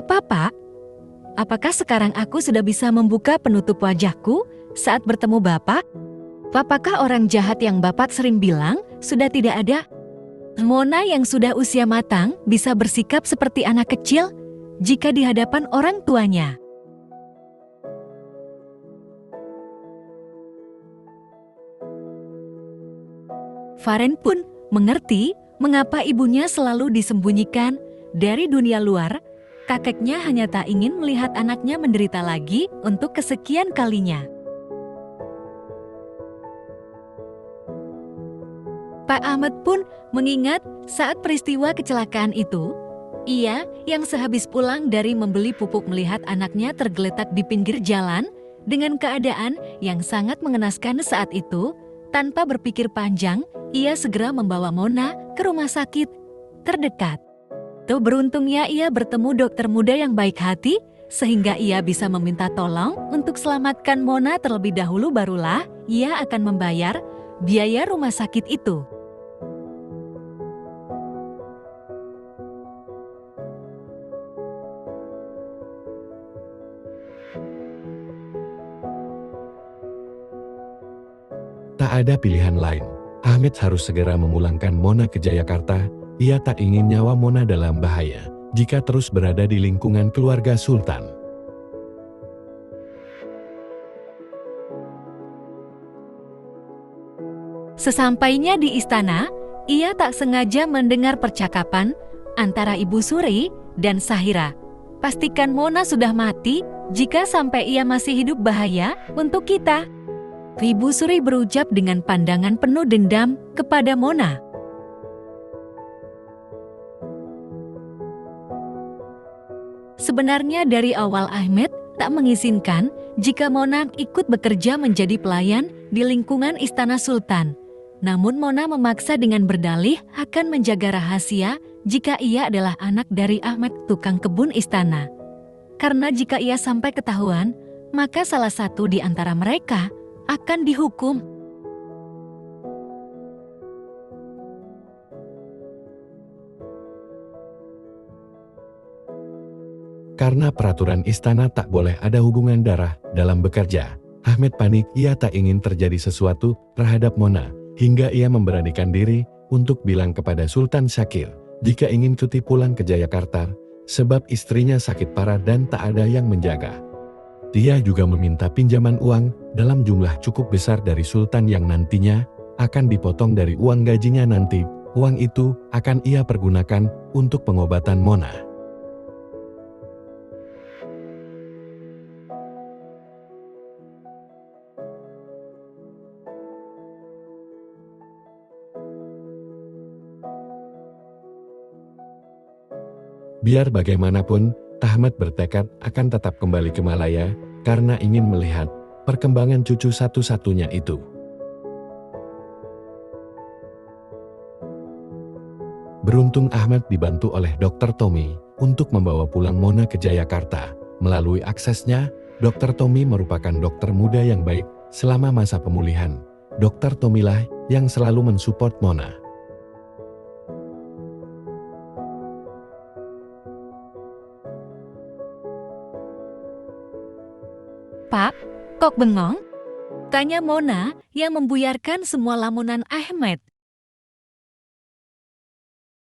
Apa, Pak? Apakah sekarang aku sudah bisa membuka penutup wajahku saat bertemu Bapak? Apakah orang jahat yang Bapak sering bilang sudah tidak ada? Mona yang sudah usia matang bisa bersikap seperti anak kecil jika di hadapan orang tuanya. Faren pun mengerti mengapa ibunya selalu disembunyikan dari dunia luar. Kakeknya hanya tak ingin melihat anaknya menderita lagi untuk kesekian kalinya. Pak Ahmad pun mengingat saat peristiwa kecelakaan itu, ia yang sehabis pulang dari membeli pupuk melihat anaknya tergeletak di pinggir jalan dengan keadaan yang sangat mengenaskan saat itu. Tanpa berpikir panjang, ia segera membawa Mona ke rumah sakit terdekat. Beruntungnya ia bertemu dokter muda yang baik hati, sehingga ia bisa meminta tolong untuk selamatkan Mona terlebih dahulu, barulah ia akan membayar biaya rumah sakit itu. Tak ada pilihan lain. Ahmed harus segera memulangkan Mona ke Jayakarta. Ia tak ingin nyawa Mona dalam bahaya jika terus berada di lingkungan keluarga Sultan. Sesampainya di istana, ia tak sengaja mendengar percakapan antara Ibu Suri dan Sahira. Pastikan Mona sudah mati, jika sampai ia masih hidup bahaya untuk kita. Ibu Suri berucap dengan pandangan penuh dendam kepada Mona. Sebenarnya dari awal Ahmed tak mengizinkan jika Mona ikut bekerja menjadi pelayan di lingkungan istana Sultan. Namun Mona memaksa dengan berdalih akan menjaga rahasia jika ia adalah anak dari Ahmed, tukang kebun istana. Karena jika ia sampai ketahuan, maka salah satu di antara mereka akan dihukum. Karena peraturan istana tak boleh ada hubungan darah dalam bekerja, Ahmed panik. Ia tak ingin terjadi sesuatu terhadap Mona, hingga ia memberanikan diri untuk bilang kepada Sultan Syakir jika ingin cuti pulang ke Jayakarta, sebab istrinya sakit parah dan tak ada yang menjaga. Dia juga meminta pinjaman uang dalam jumlah cukup besar dari Sultan yang nantinya akan dipotong dari uang gajinya nanti. Uang itu akan ia pergunakan untuk pengobatan Mona. Biar bagaimanapun, Ahmad bertekad akan tetap kembali ke Malaya karena ingin melihat perkembangan cucu satu-satunya itu. Beruntung Ahmad dibantu oleh Dr. Tommy untuk membawa pulang Mona ke Jayakarta. Melalui aksesnya, Dr. Tommy merupakan dokter muda yang baik selama masa pemulihan. Dr. Tommy lah yang selalu mensupport Mona. Pak, kok bengong? Tanya Mona yang membuyarkan semua lamunan Ahmed